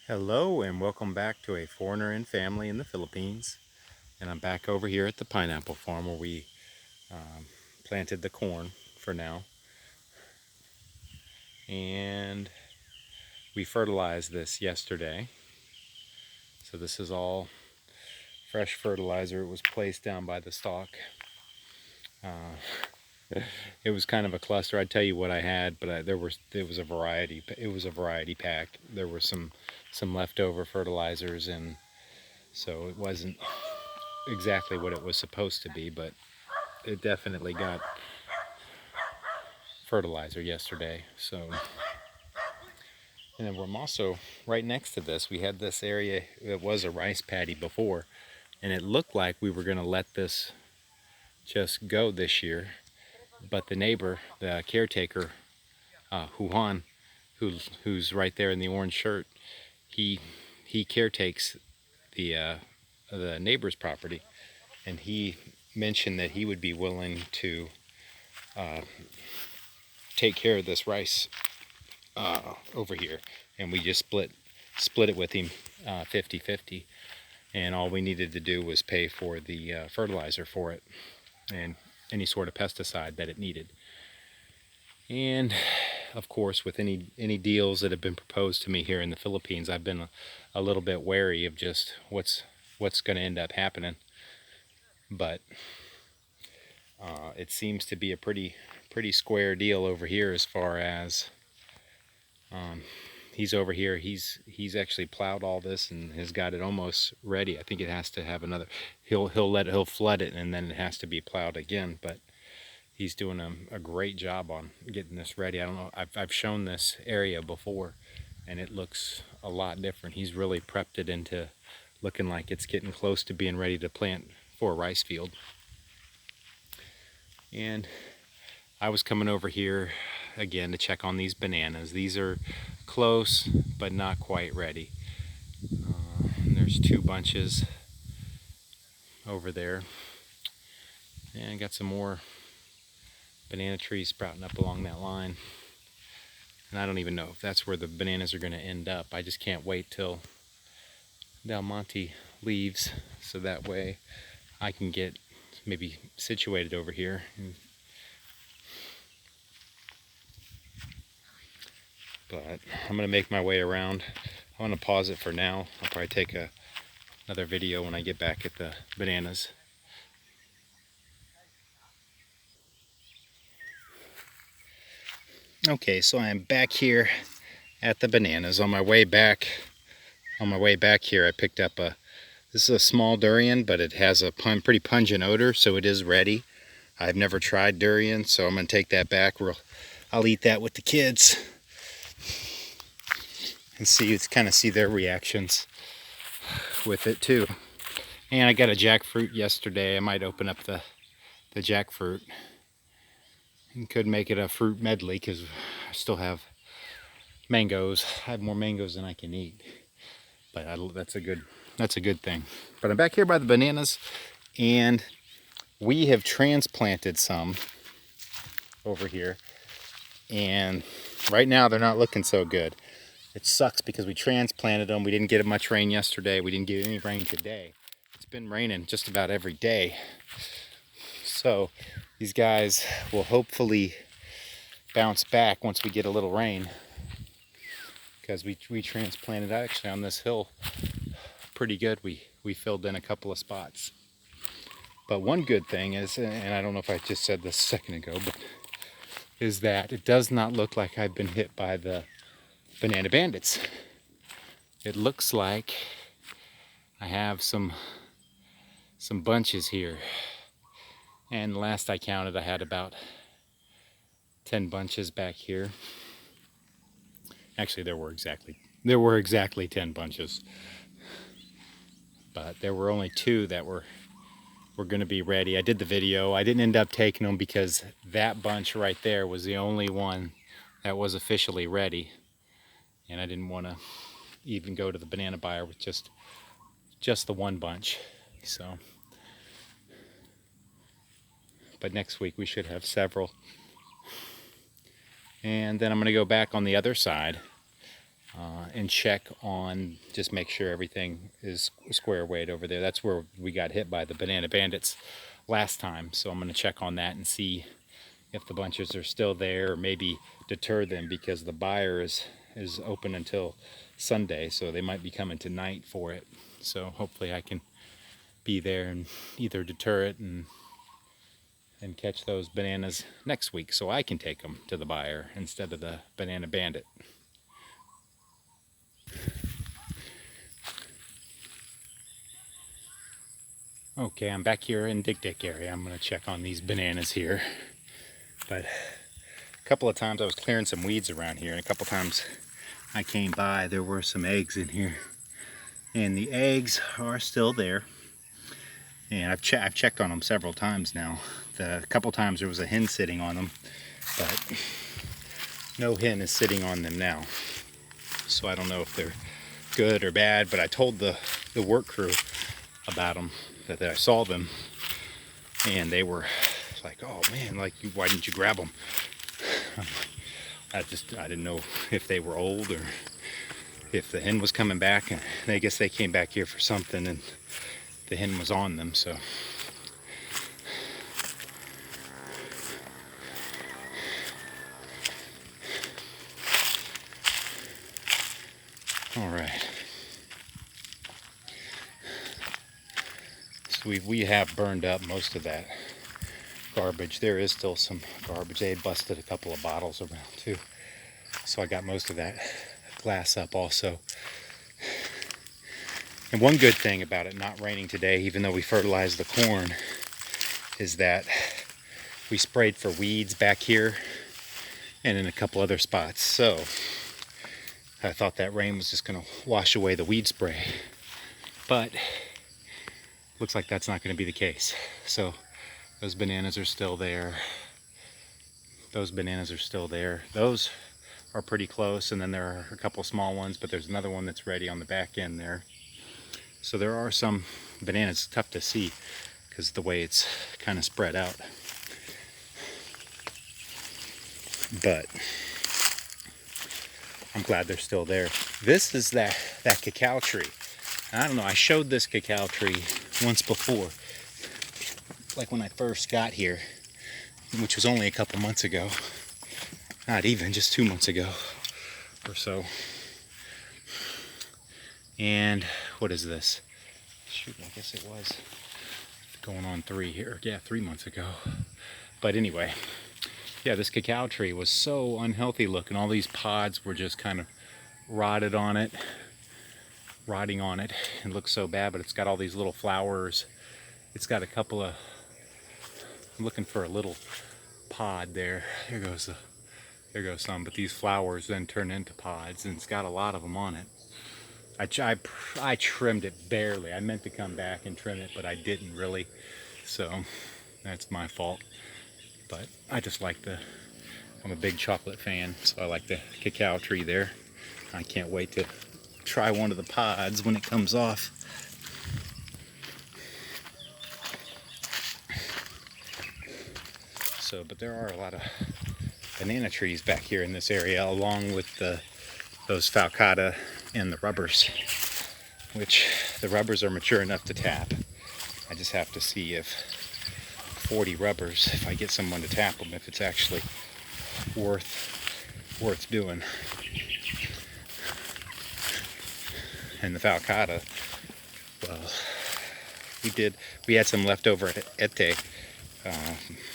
Hello and welcome back to A Foreigner and Family in the Philippines. And I'm back over here at the pineapple farm where we planted the corn for now. And we fertilized this yesterday. So this is all fresh fertilizer. It was placed down by the stalk. It was kind of a cluster. I'd tell you what I had, but it was a variety. It was a variety pack. There were some leftover fertilizers, and so it wasn't exactly what it was supposed to be, but it definitely got fertilizer yesterday. So, and then we're also right next to this. We had this area that was a rice paddy before, and it looked like we were going to let this just go this year. But the neighbor, the caretaker, Juan, who's right there in the orange shirt, he caretakes the neighbor's property, and he mentioned that he would be willing to take care of this rice over here, and we just split it with him 50-50, and all we needed to do was pay for the fertilizer for it and any sort of pesticide that it needed. And of course, with any deals that have been proposed to me here in the Philippines, I've been a little bit wary of just what's going to end up happening. But it seems to be a pretty square deal over here as far as he's over here. He's actually plowed all this and has got it almost ready. I think it has to have another. He'll flood it, and then it has to be plowed again. But he's doing a great job on getting this ready. I don't know. I've shown this area before, and it looks a lot different. He's really prepped it into looking like it's getting close to being ready to plant for a rice field. And I was coming over here again to check on these bananas. These are close but not quite ready. There's two bunches over there, and I got some more banana trees sprouting up along that line, and I don't even know if that's where the bananas are going to end up. I just can't wait till Del Monte leaves, so that way I can get maybe situated over here. But I'm going to make my way around. I'm going to pause it for now. I'll probably take another video when I get back at the bananas. Okay, so I am back here at the bananas. On my way back here, I picked up this is a small durian, but it has a pretty pungent odor, so it is ready. I've never tried durian, so I'm going to take that back. I'll eat that with the kids and kind of see their reactions with it too. And I got a jackfruit yesterday. I might open up the jackfruit and could make it a fruit medley, because I still have mangoes. I have more mangoes than I can eat, but that's a good thing. But I'm back here by the bananas, and we have transplanted some over here, and right now they're not looking so good. It sucks because we transplanted them. We didn't get much rain yesterday. We didn't get any rain today. It's been raining just about every day. So these guys will hopefully bounce back once we get a little rain, because we transplanted actually on this hill pretty good. We filled in a couple of spots. But one good thing is, and I don't know if I just said this a second ago, but is that it does not look like I've been hit by the banana bandits. It looks like I have some bunches here, and last I counted I had about 10 bunches back here. Actually, there were exactly 10 bunches, but there were only 2 that were going to be ready. I did the video. I didn't end up taking them because that bunch right there was the only one that was officially ready, and I didn't want to even go to the banana buyer with just the one bunch. So, but next week we should have several. And then I'm going to go back on the other side. and check on, just make sure everything is square weight over there. That's where we got hit by the banana bandits last time, so I'm going to check on that and see if the bunches are still there, or maybe deter them, because the buyer is open until Sunday, so they might be coming tonight for it. So hopefully I can be there and either deter it and catch those bananas next week, so I can take them to the buyer instead of the banana bandit. Okay, I'm back here in Dick Dick area. I'm going to check on these bananas here. But a couple of times I was clearing some weeds around here, and a couple times I came by, there were some eggs in here. And the eggs are still there. And I've checked on them several times now. A couple times there was a hen sitting on them, but no hen is sitting on them now. So I don't know if they're good or bad, but I told the work crew about them, that I saw them, and they were like, "Oh man, like, why didn't you grab them?" I didn't know if they were old or if the hen was coming back, and I guess they came back here for something and the hen was on them, so. All right. So we have burned up most of that garbage. There is still some garbage. They had busted a couple of bottles around too. So I got most of that glass up also. And one good thing about it not raining today, even though we fertilized the corn, is that we sprayed for weeds back here and in a couple other spots. So I thought that rain was just going to wash away the weed spray. But looks like that's not going to be the case. So those bananas are still there. Those bananas are still there. Those are pretty close, and then there are a couple small ones, but there's another one that's ready on the back end there. So there are some bananas. It's tough to see because the way it's kind of spread out. But I'm glad they're still there. This is that cacao tree. I don't know, I showed this cacao tree once before, like when I first got here, which was only a couple months ago. Not even, just 2 months ago or so. And what is this? Shoot, I guess it was going on 3 here. Yeah, 3 months ago. But anyway, yeah, this cacao tree was so unhealthy looking. All these pods were just kind of rotting on it. It looks so bad, but it's got all these little flowers. It's got a couple of, I'm looking for a little pod there. There goes some, but these flowers then turn into pods, and it's got a lot of them on it. I trimmed it barely. I meant to come back and trim it, but I didn't really, so that's my fault. But I just like I'm a big chocolate fan, so I like the cacao tree there. I can't wait to try one of the pods when it comes off. So, but there are a lot of banana trees back here in this area, along with those falcata and the rubbers, which the rubbers are mature enough to tap. I just have to see if 40 rubbers, if I get someone to tap them, if it's actually worth doing. And the falcata, well, we had some leftover attemt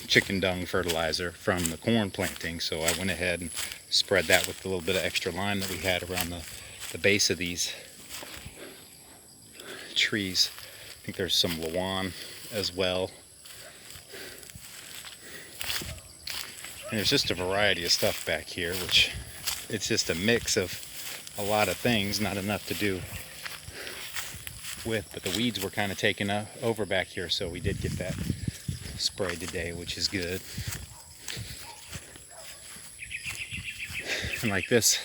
chicken dung fertilizer from the corn planting, so I went ahead and spread that with a little bit of extra lime that we had around the base of these trees. I think there's some lawan as well. And there's just a variety of stuff back here, which it's just a mix of a lot of things, not enough to do with, but the weeds were kind of taken over back here, so we did get that sprayed today, which is good. And like this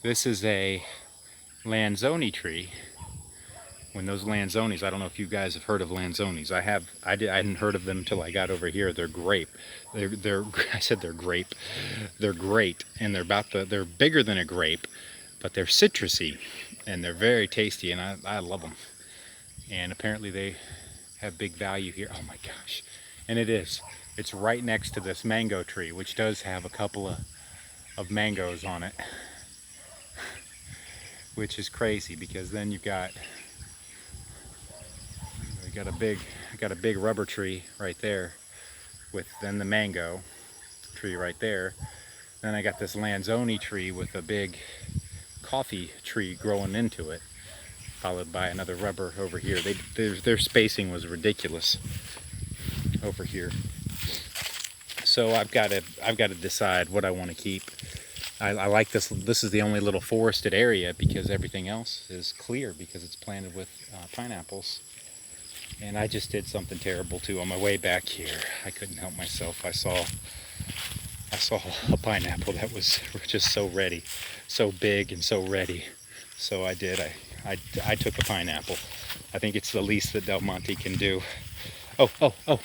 is a Lanzone tree. When those Lanzones, I don't know if you guys have heard of Lanzones. I hadn't heard of them until I got over here. They're grape. I said they're grape. They're great, and they're bigger than a grape, but they're citrusy and they're very tasty, and I love them. And apparently they have big value here. Oh my gosh. And it is. It's right next to this mango tree, which does have a couple of mangoes on it, which is crazy because then you've got got a big rubber tree right there with then the mango tree right there. Then I got this Lanzone tree with a big coffee tree growing into it, followed by another rubber over here. Their spacing was ridiculous over here. So I've got to decide what I want to keep. I like this. This is the only little forested area because everything else is clear because it's planted with pineapples. And I just did something terrible too on my way back here. I couldn't help myself. I saw a pineapple that was just so ready, so big and so ready. So I did. I took a pineapple. I think it's the least that Del Monte can do. Oh.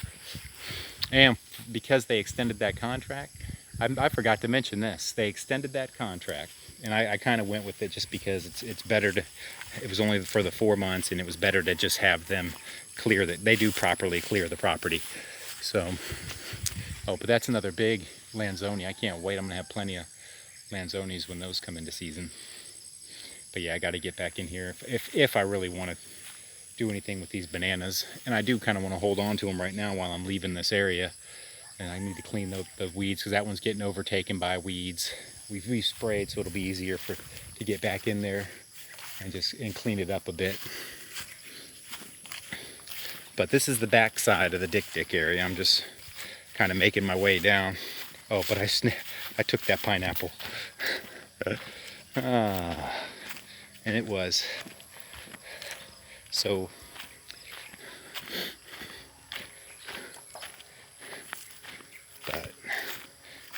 And because they extended that contract, I forgot to mention this. They extended that contract, and I kind of went with it just because it's better to. It was only for the 4 months, and it was better to just have them clear that they do properly clear the property. So, but that's another big Lanzone. I can't wait. I'm gonna have plenty of Lanzones when those come into season. But yeah, I got to get back in here if I really want to do anything with these bananas. And I do kind of want to hold on to them right now while I'm leaving this area. And I need to clean the weeds because that one's getting overtaken by weeds. We've sprayed, so it'll be easier to get back in there and clean it up a bit. But this is the back side of the Dick area. I'm just kind of making my way down. Oh, but I took that pineapple. And it was so.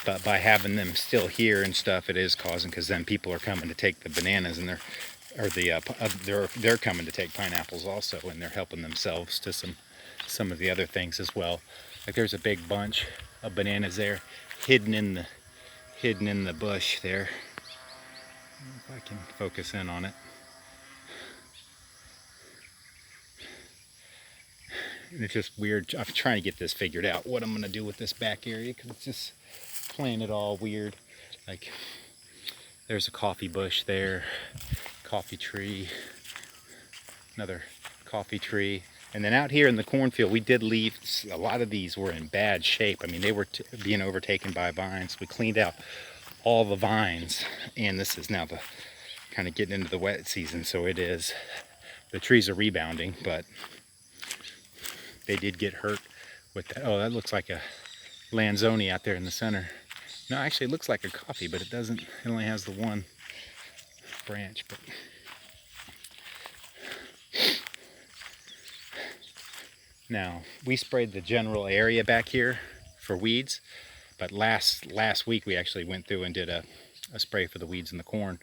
But by having them still here and stuff, it is causing, because then people are coming to take the bananas, and they're coming to take pineapples also, and they're helping themselves to some of the other things as well. Like there's a big bunch of bananas there, hidden in the bush there. If I can focus in on it. And it's just weird. I'm trying to get this figured out, what I'm going to do with this back area, because it's just playing it all weird. Like there's a coffee bush there, coffee tree, another coffee tree. And then out here in the cornfield, we did leave, a lot of these were in bad shape. I mean, they were being overtaken by vines. We cleaned out all the vines, and this is now the kind of getting into the wet season, so it is. The trees are rebounding, but they did get hurt with that. Oh, that looks like a Lanzone out there in the center. No, actually it looks like a coffee, but it doesn't. It only has the one branch. But now, we sprayed the general area back here for weeds, but last week we actually went through and did a spray for the weeds in the corn.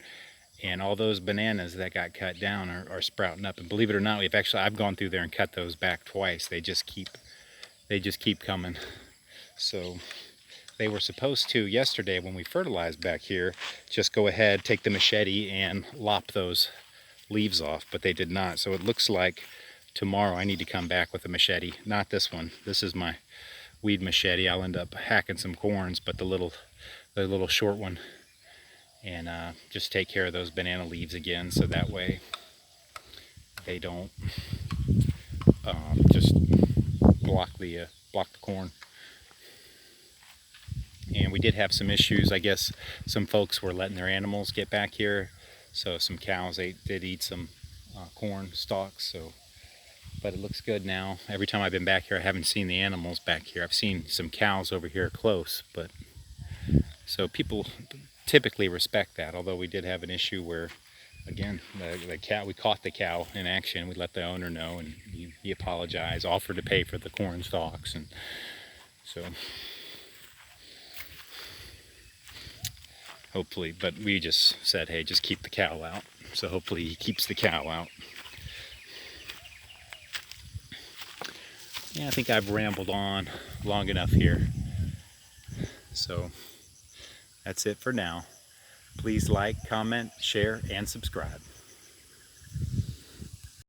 And all those bananas that got cut down are sprouting up. And believe it or not, I've gone through there and cut those back twice. They just keep coming. So they were supposed to, yesterday when we fertilized back here, just go ahead, take the machete and lop those leaves off, but they did not. So it looks like tomorrow I need to come back with a machete. Not this one. This is my weed machete. I'll end up hacking some corns, but the little short one. And just take care of those banana leaves again, so that way they don't just block the corn. And we did have some issues. I guess some folks were letting their animals get back here, so some cows did eat some corn stalks. So, but it looks good now. Every time I've been back here, I haven't seen the animals back here. I've seen some cows over here close, but so people typically respect that. Although we did have an issue where, again, the cow, we caught the cow in action. We let the owner know, and he apologized, offered to pay for the corn stalks, and so hopefully, but we just said, hey, just keep the cow out. So hopefully he keeps the cow out. Yeah, I think I've rambled on long enough here. So that's it for now. Please like, comment, share, and subscribe.